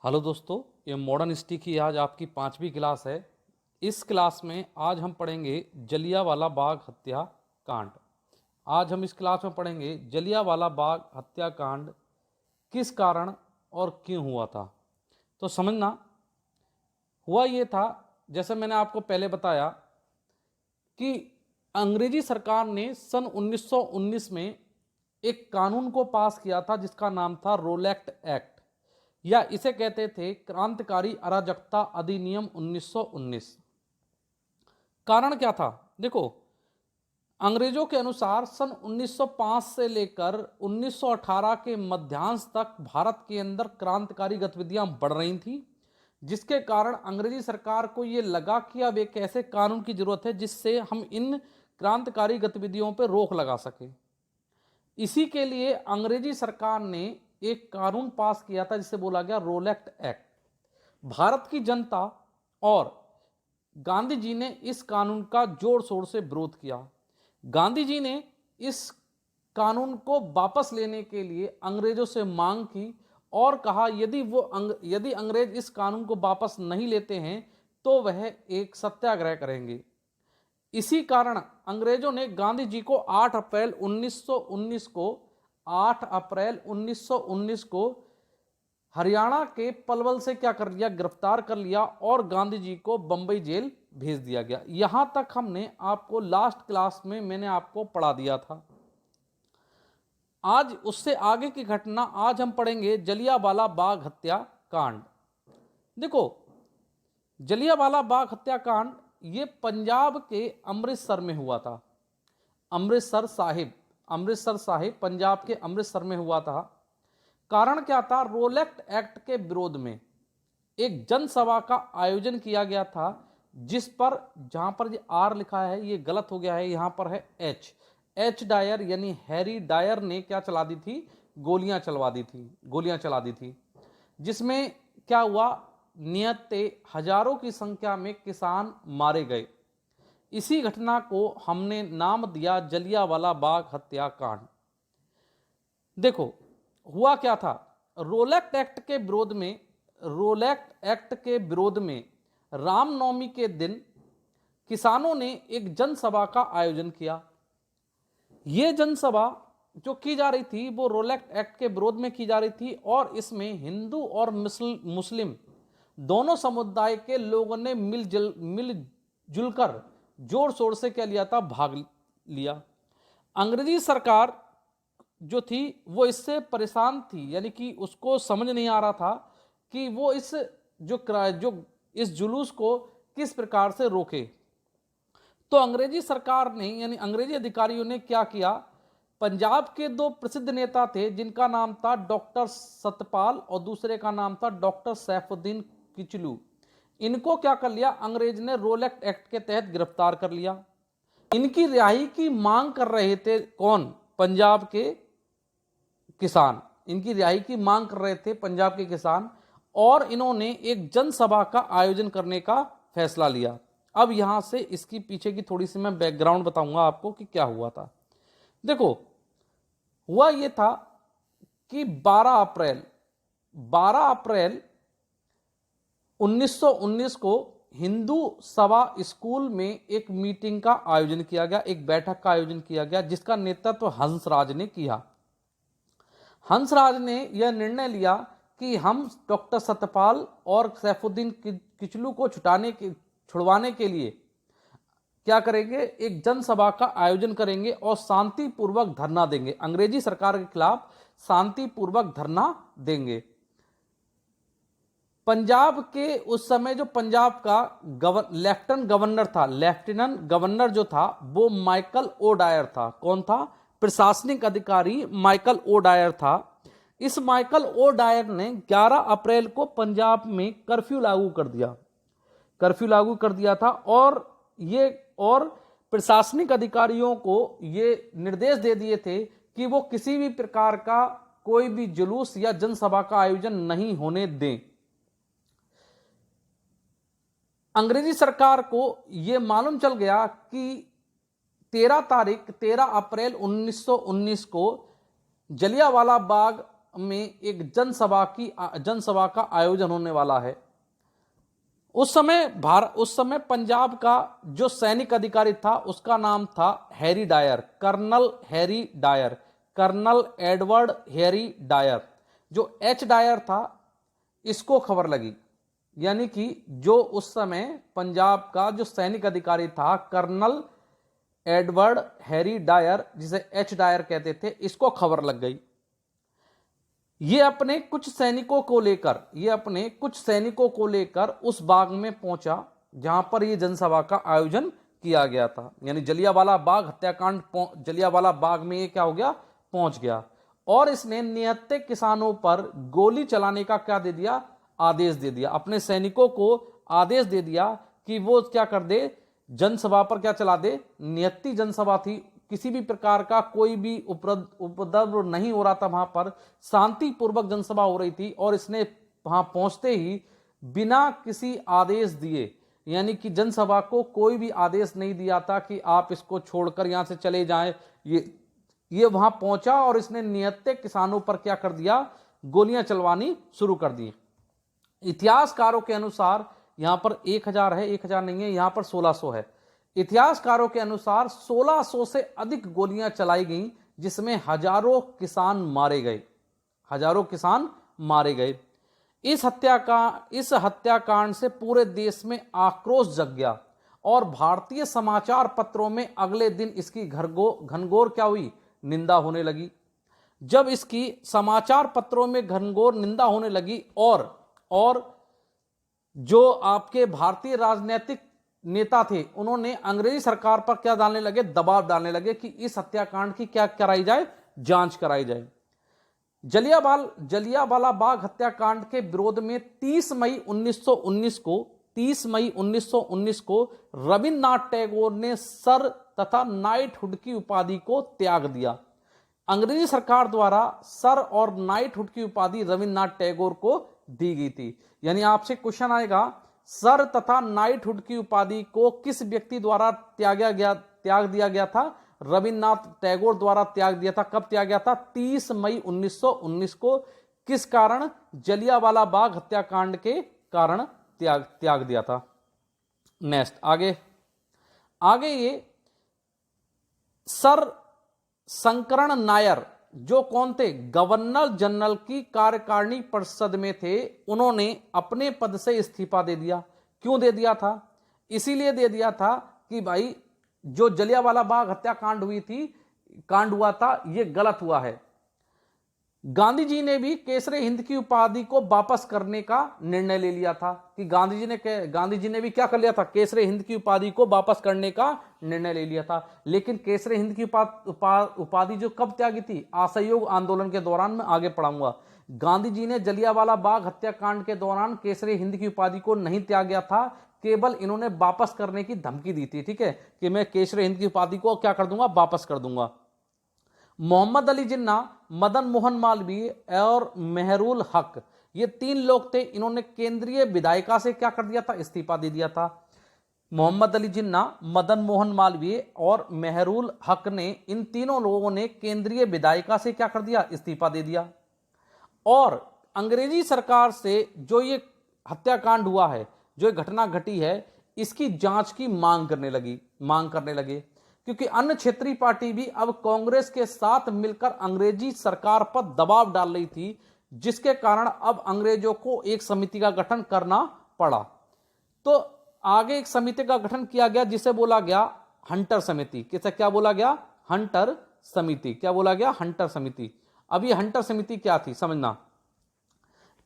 Hello दोस्तों, ये modern history की आज आपकी 5वीं क्लास है। इस क्लास में आज हम पढ़ेंगे जलियांवाला बाग हत्याकांड। आज हम इस क्लास में पढ़ेंगे जलियांवाला बाग हत्याकांड किस कारण और क्यों हुआ था। तो समझना, हुआ ये था, जैसे मैंने आपको पहले बताया कि अंग्रेजी सरकार ने सन 1919 में एक कानून को पास किया था जिसका नाम था रोलैक्ट एक्ट, या इसे कहते थे क्रांतिकारी अराजकता अधिनियम 1919। कारण क्या था? देखो, अंग्रेजों के अनुसार सन 1905 से लेकर 1918 के मध्यांश तक भारत के अंदर क्रांतिकारी गतिविधियां बढ़ रही थी, जिसके कारण अंग्रेजी सरकार को यह लगा कि अब एक ऐसे कानून की जरूरत है जिससे हम इन क्रांतिकारी गतिविधियों पर रोक लगा सके। इसी के लिए अंग्रेजी सरकार ने एक कानून पास किया था जिसे बोला गया रोलैक्ट एक्ट। भारत की जनता और गांधी जी ने इस कानून का जोर शोर से विरोध किया। गांधी जी ने इस कानून को वापस लेने के लिए अंग्रेजों से मांग की और कहा यदि अंग्रेज इस कानून को वापस नहीं लेते हैं तो वह एक सत्याग्रह करेंगे। इसी कारण अंग्रेजों ने गांधी जी को 8 अप्रैल 1919 को हरियाणा के पलवल से क्या कर लिया, गिरफ्तार कर लिया और गांधी जी को बंबई जेल भेज दिया गया। यहां तक हमने आपको लास्ट क्लास में मैंने आपको पढ़ा दिया था। आज उससे आगे की घटना आज हम पढ़ेंगे जलियांवाला बाग हत्याकांड। देखो, जलियांवाला बाग हत्याकांड ये पंजाब के अमृतसर में हुआ था। अमृतसर साहिब पंजाब के अमृतसर में हुआ था। कारण क्या था? रोलैक्ट एक्ट के विरोध में एक जनसभा का आयोजन किया गया था, जिस पर जहां पर ये आर लिखा है ये गलत हो गया है, यहां पर है एच डायर यानी हैरी डायर ने क्या चला दी थी? गोलियां चला दी थी। जिसमें क्या हुआ? नियते हजारों की संख्या में किसान मारे गए। इसी घटना को हमने नाम दिया जलियांवाला बाग हत्याकांड। देखो, हुआ क्या था? रोलैक्ट एक्ट के विरोध में रामनवमी के दिन किसानों ने एक जनसभा का आयोजन किया। यह जनसभा जो की जा रही थी वो रोलैक्ट एक्ट के विरोध में की जा रही थी और इसमें हिंदू और मुस्लिम दोनों समुदाय के लोगों ने मिलजुल कर जोर शोर से क्या लिया था? भाग लिया। अंग्रेजी सरकार जो थी वो इससे परेशान थी, यानी कि उसको समझ नहीं आ रहा था कि वो इस जुलूस को किस प्रकार से रोके। तो अंग्रेजी सरकार ने यानी अंग्रेजी अधिकारियों ने क्या किया? पंजाब के 2 प्रसिद्ध नेता थे जिनका नाम था डॉक्टर सतपाल और दूसरे का नाम था डॉक्टर सैफुद्दीन किचलू। इनको क्या कर लिया? अंग्रेज ने रोलैक्ट एक्ट के तहत गिरफ्तार कर लिया। इनकी रिहाई की मांग कर रहे थे कौन? पंजाब के किसान। इनकी रिहाई की मांग कर रहे थे पंजाब के किसान और इन्होंने एक जनसभा का आयोजन करने का फैसला लिया। अब यहां से इसकी पीछे की थोड़ी सी मैं बैकग्राउंड बताऊंगा आपको कि क्या हुआ था। देखो, हुआ यह था कि 12 अप्रैल 1919 को हिंदू सभा स्कूल में एक मीटिंग का आयोजन किया गया, एक बैठक का आयोजन किया गया जिसका नेतृत्व हंसराज ने किया। हंसराज ने यह निर्णय लिया कि हम डॉक्टर सतपाल और सैफुद्दीन किचलू को छुड़वाने के लिए क्या करेंगे? एक जनसभा का आयोजन करेंगे और शांतिपूर्वक धरना देंगे। अंग्रेजी सरकार के खिलाफ शांतिपूर्वक धरना देंगे। पंजाब के उस समय जो पंजाब का लेफ्टिनेंट गवर्नर जो था वो माइकल ओ डायर था। कौन था? प्रशासनिक अधिकारी माइकल ओ डायर था। इस माइकल ओ डायर ने 11 अप्रैल को पंजाब में कर्फ्यू लागू कर दिया था और प्रशासनिक अधिकारियों को ये निर्देश दे दिए थे कि वो किसी भी प्रकार का कोई भी जुलूस या जनसभा का आयोजन नहीं होने दें। अंग्रेजी सरकार को यह मालूम चल गया कि 13 अप्रैल 1919 को जलियांवाला बाग में एक जनसभा का आयोजन होने वाला है। उस समय पंजाब का जो सैनिक अधिकारी था उसका नाम था Harry Dyer, colonel Harry Dyer, colonel Edward Harry Dyer. जो एच डायर था इसको खबर लगी, यानी कि जो उस समय पंजाब का जो सैनिक अधिकारी था कर्नल एडवर्ड हैरी डायर, जिसे एच डायर कहते थे, इसको खबर लग गई। ये अपने कुछ सैनिकों को लेकर उस बाग में पहुंचा जहां पर यह जनसभा का आयोजन किया गया था। यानी जलियांवाला बाग हत्याकांड जलियांवाला बाग में ये क्या हो गया, पहुंच गया। और इसने निहत्थे किसानों पर गोली चलाने का क्या दे दिया, आदेश दे दिया। अपने सैनिकों को आदेश दे दिया कि वो क्या कर दे, जनसभा पर क्या चला दे। नियत्ती जनसभा थी, किसी भी प्रकार का कोई भी उपद्रव नहीं हो रहा था, वहां पर शांतिपूर्वक जनसभा हो रही थी। और इसने वहां पहुंचते ही बिना किसी आदेश दिए, यानी कि जनसभा को कोई भी आदेश नहीं दिया था कि आप इसको छोड़कर यहां से चले जाएं, ये वहां पहुंचा और इसने निहत्थे किसानों पर क्या कर दिया, गोलियां चलवानी शुरू कर दी। इतिहासकारों के अनुसार यहां पर 1000 है, 1000 नहीं है, यहां पर 1600 है। इतिहासकारों के अनुसार 1600 से अधिक गोलियां चलाई गईं, जिसमें हजारों किसान मारे गए। इस हत्याकांड से पूरे देश में आक्रोश जग गया और भारतीय समाचार पत्रों में अगले दिन इसकी घनघोर क्या हुई, निंदा होने लगी। जब इसकी समाचार पत्रों में घनघोर निंदा होने लगी और जो आपके भारतीय राजनीतिक नेता थे उन्होंने अंग्रेजी सरकार पर क्या डालने लगे, दबाव डालने लगे कि इस हत्याकांड की क्या कराई जाए, जांच कराई जाए। जलियांवाला बाग हत्याकांड के विरोध में 30 मई 1919 को रविन्द्रनाथ टैगोर ने सर तथा नाइटहुड की उपाधि को त्याग दिया। अंग्रेजी सरकार द्वारा सर और नाइटहुड की उपाधि रविन्द्रनाथ टैगोर को दी गई थी। यानी आपसे क्वेश्चन आएगा, सर तथा नाइटहुड की उपाधि को किस व्यक्ति द्वारा त्याग दिया गया था? रविन्द्रनाथ टैगोर द्वारा त्याग दिया था। कब त्याग गया था? 30 मई 1919 को। किस कारण? जलियांवाला बाग हत्याकांड के कारण त्याग दिया था। नेक्स्ट आगे ये सर शंकरण नायर जो कौन थे, गवर्नर जनरल की कार्यकारिणी परिषद में थे, उन्होंने अपने पद से इस्तीफा दे दिया। क्यों दे दिया था? इसीलिए दे दिया था कि भाई जो जलियांवाला बाग हत्याकांड हुआ था ये गलत हुआ है। गांधी जी ने भी केसरे हिंद की उपाधि को वापस करने का निर्णय ले लिया था कि गांधी जी ने भी क्या कर लिया था, केसरे हिंद की उपाधि को वापस करने का निर्णय ले लिया था। लेकिन केसरे हिंद की उपाधि जो कब त्यागी थी? असहयोग आंदोलन के दौरान। मैं आगे पढ़ाऊंगा। गांधी जी ने जलियांवाला बाग हत्याकांड के दौरान केसरे हिंद की उपाधि को नहीं त्यागा था, केवल इन्होंने वापस करने की धमकी दी थी। ठीक है, कि मैं केसरे हिंद की उपाधि को क्या कर दूंगा, वापस कर दूंगा। मोहम्मद अली जिन्ना, मदन मोहन मालवीय और मेहरुल हक, ये 3 लोग थे। इन्होंने केंद्रीय विधायिका से क्या कर दिया था, इस्तीफा दे दिया था। मोहम्मद अली जिन्ना, मदन मोहन मालवीय और मेहरुल हक ने, इन तीनों लोगों ने केंद्रीय विधायिका से क्या कर दिया, इस्तीफा दे दिया। और अंग्रेजी सरकार से जो ये हत्याकांड हुआ है, जो घटना घटी है, इसकी जांच की मांग करने लगे, क्योंकि अन्य क्षेत्रीय पार्टी भी अब कांग्रेस के साथ मिलकर अंग्रेजी सरकार पर दबाव डाल रही थी, जिसके कारण अब अंग्रेजों को एक समिति का गठन करना पड़ा। तो आगे एक समिति का गठन किया गया जिसे बोला गया हंटर समिति। किसे क्या बोला गया? हंटर समिति। क्या बोला गया? हंटर समिति। अब ये हंटर समिति क्या थी समझना।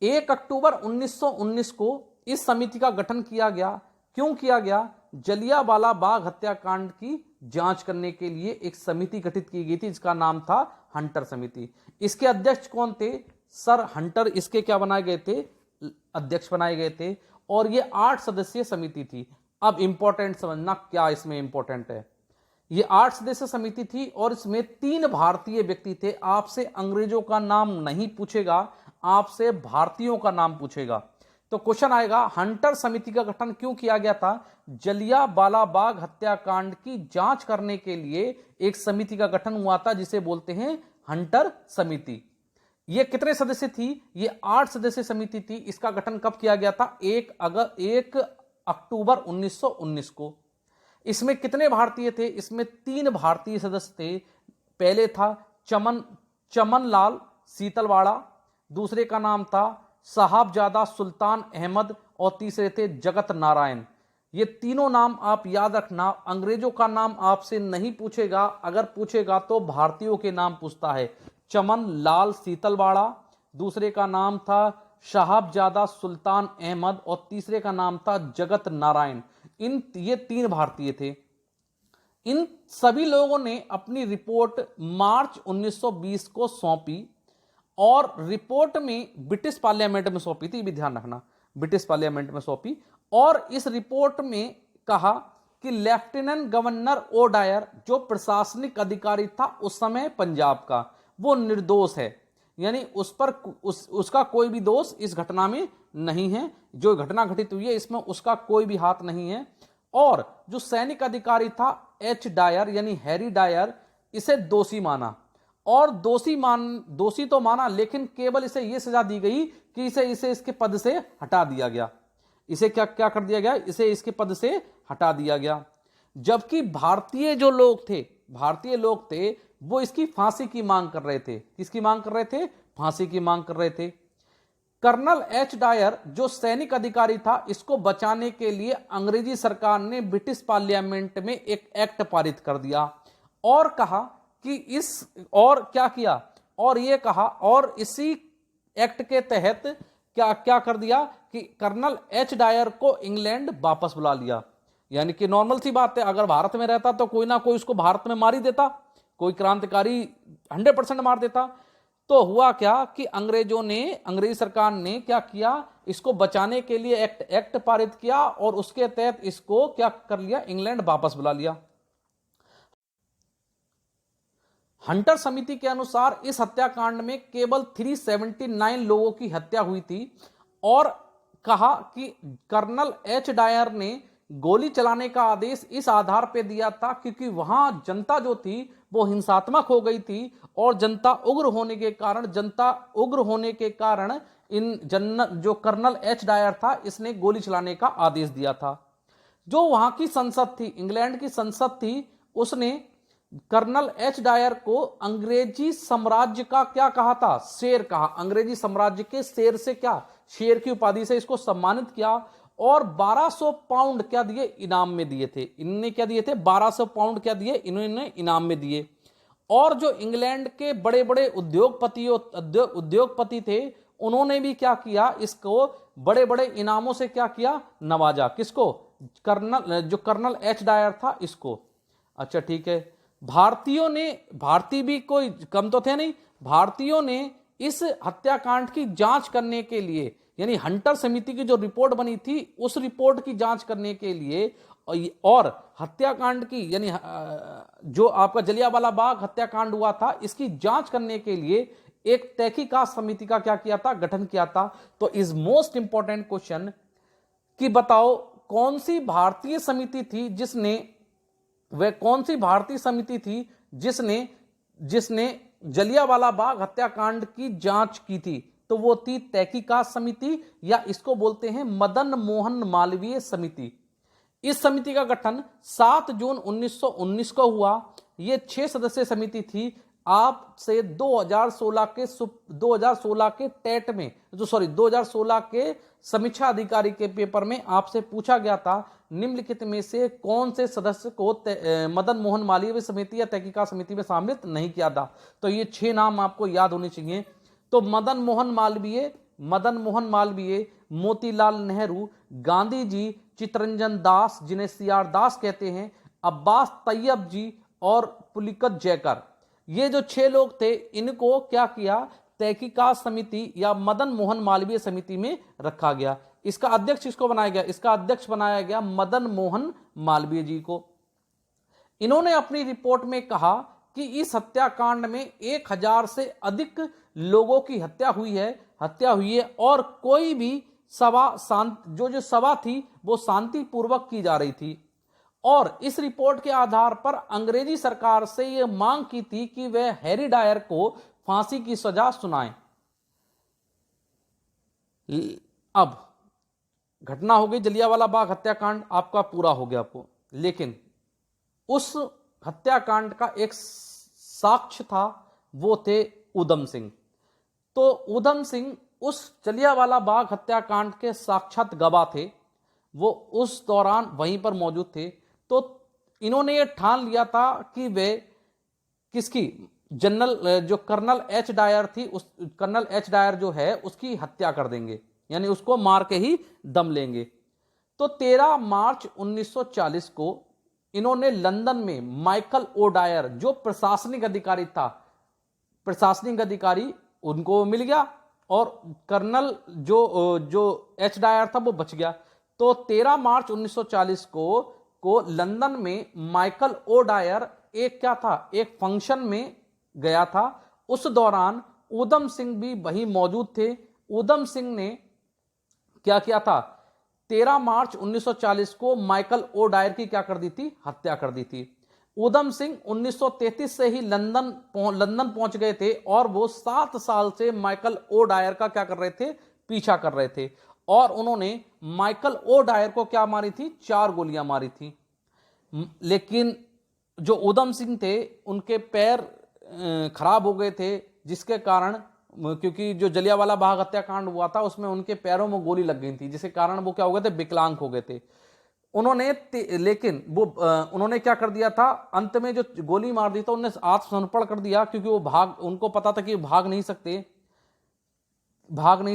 1 अक्टूबर 1919 को इस समिति का गठन किया गया। क्यों किया गया? जलियांवाला बाग हत्याकांड की जांच करने के लिए एक समिति गठित की गई थी जिसका नाम था हंटर समिति। इसके अध्यक्ष कौन थे? सर हंटर इसके क्या बनाए गए थे? अध्यक्ष बनाए गए थे। और ये 8 सदस्यीय समिति थी। अब इंपॉर्टेंट समझना क्या इसमें इंपॉर्टेंट है। ये 8 सदस्यीय समिति थी और इसमें 3 भारतीय व्यक्ति थे। आपसे अंग्रेजों का नाम नहीं पूछेगा, आपसे भारतीयों का नाम पूछेगा। तो क्वेश्चन आएगा, हंटर समिति का गठन क्यों किया गया था? जलियांवाला बाग हत्याकांड की जांच करने के लिए एक समिति का गठन हुआ था जिसे बोलते हैं हंटर समिति। ये कितने सदस्य थी? ये 8 सदस्य समिति थी। इसका गठन कब किया गया था? 1 अक्टूबर 1919 को। इसमें कितने भारतीय थे? इसमें 3 भारतीय सदस्य थे। पहले था चमन लाल सीतलवाड़ा, दूसरे का नाम था साहबजादा सुल्तान अहमद और तीसरे थे जगत नारायण। ये तीनों नाम आप याद रखना। अंग्रेजों का नाम आपसे नहीं पूछेगा, अगर पूछेगा तो भारतीयों के नाम पूछता है। चमन लाल सीतलवाड़ा, दूसरे का नाम था साहबजादा सुल्तान अहमद और तीसरे का नाम था जगत नारायण। ये 3 भारतीय थे। इन सभी लोगों ने अपनी रिपोर्ट मार्च 1920 को सौंपी और रिपोर्ट में ब्रिटिश पार्लियामेंट में सौंपी थी, भी ध्यान रखना, ब्रिटिश पार्लियामेंट में सौंपी। और इस रिपोर्ट में कहा कि लेफ्टिनेंट गवर्नर ओडायर, जो प्रशासनिक अधिकारी था उस समय पंजाब का, वो निर्दोष है, यानी उस पर उसका कोई भी दोष इस घटना में नहीं है। जो घटना घटित हुई है इसमें उसका कोई भी हाथ नहीं है। और जो सैनिक अधिकारी था एच डायर यानी हैरी डायर, इसे दोषी माना और दोषी तो माना, लेकिन केवल इसे यह सजा दी गई कि इसे इसके पद से हटा दिया गया। इसे क्या कर दिया गया? इसे इसके पद से हटा दिया गया। जबकि भारतीय लोग थे वो इसकी फांसी की मांग कर रहे थे। किसकी मांग कर रहे थे? फांसी की मांग कर रहे थे। कर्नल एच डायर जो सैनिक अधिकारी था, इसको बचाने के लिए अंग्रेजी सरकार ने ब्रिटिश पार्लियामेंट में एक एक्ट पारित कर दिया और कहा कि क्या किया? और ये कहा, और इसी एक्ट के तहत क्या कर दिया कि कर्नल एच डायर को इंग्लैंड वापस बुला लिया। यानी कि नॉर्मल सी बात है, अगर भारत में रहता तो कोई ना कोई उसको भारत में मार ही देता, कोई क्रांतिकारी 100% मार देता। तो हुआ क्या कि अंग्रेजी सरकार ने क्या किया? इसको बचाने के लिए एक्ट पारित किया और उसके तहत इसको क्या कर लिया? इंग्लैंड वापस बुला लिया। हंटर समिति के अनुसार इस हत्याकांड में केवल 379 लोगों की हत्या हुई थी और कहा कि कर्नल एच डायर ने गोली चलाने का आदेश इस आधार पर दिया था क्योंकि वहां जनता जो थी वो हिंसात्मक हो गई थी और जनता उग्र होने के कारण जो कर्नल एच डायर था, इसने गोली चलाने का आदेश दिया था। जो वहां की संसद थी, इंग्लैंड की संसद थी, उसने कर्नल एच डायर को अंग्रेजी साम्राज्य का क्या कहा था? शेर कहा। अंग्रेजी साम्राज्य के शेर से क्या? शेर की उपाधि से इसको सम्मानित किया और 1200 पाउंड क्या दिए? इनाम में दिए थे। इनने क्या दिए थे? 1200 पाउंड क्या दिए? इन्होंने इनाम में दिए। और जो इंग्लैंड के बड़े बड़े उद्योगपति थे, उन्होंने भी क्या किया? इसको बड़े बड़े इनामों से क्या किया? नवाजा। किसको? कर्नल एच डायर था, इसको। अच्छा ठीक है। भारतीय भी कोई कम तो थे नहीं। भारतीयों ने इस हत्याकांड की जांच करने के लिए, यानी हंटर समिति की जो रिपोर्ट बनी थी उस रिपोर्ट की जांच करने के लिए और हत्याकांड की, यानी जो आपका जलियांवाला बाग हत्याकांड हुआ था, इसकी जांच करने के लिए एक तहकीकात समिति का क्या किया था? गठन किया था। तो इज मोस्ट इंपॉर्टेंट क्वेश्चन कि बताओ कौन सी भारतीय समिति थी जिसने जलियांवाला बाग हत्याकांड की जांच की थी? तो वो थी तहकीकात समिति, या इसको बोलते हैं मदन मोहन मालवीय समिति। इस समिति का गठन 7 जून 1919 को हुआ। ये 6 सदस्यीय समिति थी। आपसे 2016 के टेट में 2016 के समीक्षा अधिकारी के पेपर में आपसे पूछा गया था, निम्नलिखित में से कौन से सदस्य को मदन मोहन मालवीय समिति या तहकीकात समिति में शामिल नहीं किया था? तो ये 6 नाम आपको याद होने चाहिए। तो मदन मोहन मालवीय, मोतीलाल नेहरू, गांधी जी, चित्तरंजन दास जिन्हें सीआर दास कहते हैं, अब्बास तैयब जी और पुलिकत जयकर, ये जो 6 लोग थे, इनको क्या किया? तहकीकात समिति या मदन मोहन मालवीय समिति में रखा गया। इसका अध्यक्ष किसको बनाया गया? इसका अध्यक्ष बनाया गया मदन मोहन मालवीय जी को। इन्होंने अपनी रिपोर्ट में कहा कि इस हत्याकांड में 1000 से अधिक लोगों की हत्या हुई है और कोई भी जो सभा थी वो शांतिपूर्वक की जा रही थी। और इस रिपोर्ट के आधार पर अंग्रेजी सरकार से यह मांग की थी कि वह हैरी डायर को फांसी की सजा सुनाएं। अब घटना हो गई जलियांवाला बाग हत्याकांड, आपका पूरा हो गया आपको, लेकिन उस हत्याकांड का एक साक्ष्य था, वो थे ऊधम सिंह। तो ऊधम सिंह उस जलियांवाला बाग हत्याकांड के साक्षात गवाह थे, वो उस दौरान वहीं पर मौजूद थे। तो इन्होंने ये ठान लिया था कि वे किसकी, जनरल जो कर्नल एच डायर थी, उस कर्नल एच डायर जो है उसकी हत्या कर देंगे, यानी उसको मार के ही दम लेंगे। तो 13 मार्च 1940 को इन्होंने लंदन में माइकल ओ डायर, जो प्रशासनिक अधिकारी था, प्रशासनिक अधिकारी उनको मिल गया, और कर्नल जो एच डायर था वो बच गया। तो 13 मार्च 1940 को लंदन में माइकल ओ डायर एक क्या था, एक फंक्शन में गया था। उस दौरान ऊधम सिंह भी वहीं मौजूद थे। ऊधम सिंह ने क्या किया था, 13 मार्च 1940 को माइकल ओ डायर की क्या कर दी थी, हत्या कर दी थी। ऊधम सिंह 1933 से ही लंदन पहुंच गए थे, और वो 7 साल से माइकल ओ डायर का क्या कर रहे थे, पीछा कर रहे थे। और उन्होंने माइकल ओ डायर को क्या मारी थी, 4 गोलियां मारी थी। लेकिन जो ऊधम सिंह थे उनके पैर खराब हो गए थे, जिसके कारण, क्योंकि जो जलियांवाला बाग हत्याकांड हुआ था उसमें उनके पैरों में गोली लग गई थी, जिसके कारण वो क्या हो गए थे, विकलांग हो गए थे। उन्होंने लेकिन वो उन्होंने क्या कर दिया था, अंत में जो गोली मार दी था उन्होंने आत्मसमर्पण कर दिया, क्योंकि वो उनको पता था कि भाग नहीं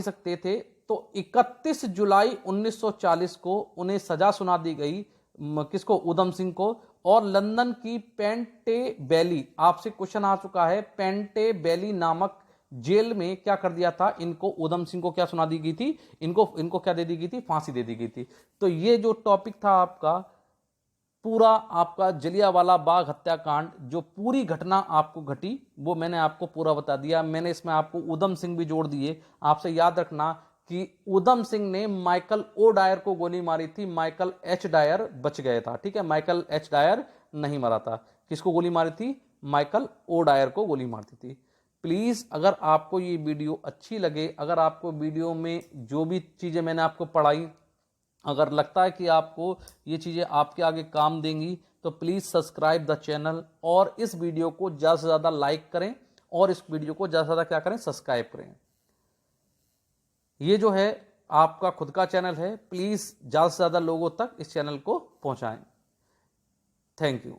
सकते थे। तो 31 जुलाई 1940 को उन्हें सजा सुना दी गई, किसको, ऊधम सिंह को। और लंदन की पेंटेबेली, आपसे क्वेश्चन आ चुका है, पेंटेबेली नामक जेल में क्या कर दिया था इनको, ऊधम सिंह को क्या सुना दी गई थी, इनको क्या दे दी गई थी, फांसी दे दी गई थी। तो ये जो टॉपिक था आपका पूरा, आपका जलियांवाला बाग हत्याकांड, जो पूरी घटना आपको घटी वो मैंने आपको पूरा बता दिया। मैंने इसमें आपको ऊधम सिंह भी जोड़ दिए। आपसे याद रखना कि ऊधम सिंह ने माइकल ओ डायर को गोली मारी थी, माइकल एच डायर बच गया था, ठीक है, माइकल एच डायर नहीं मरा था। किसको गोली मारी थी, माइकल ओ डायर को गोली मारती थी। प्लीज अगर आपको ये वीडियो अच्छी लगे, अगर आपको वीडियो में जो भी चीजें मैंने आपको पढ़ाई, अगर लगता है कि आपको ये चीज़ें आपके आगे काम देंगी, तो प्लीज़ सब्सक्राइब द चैनल, और इस वीडियो को ज़्यादा से ज़्यादा लाइक करें, और इस वीडियो को ज़्यादा से ज़्यादा क्या करें, सब्सक्राइब करें। ये जो है आपका खुद का चैनल है, प्लीज़ ज़्यादा से ज़्यादा लोगों तक इस चैनल को पहुंचाएं। Thank you.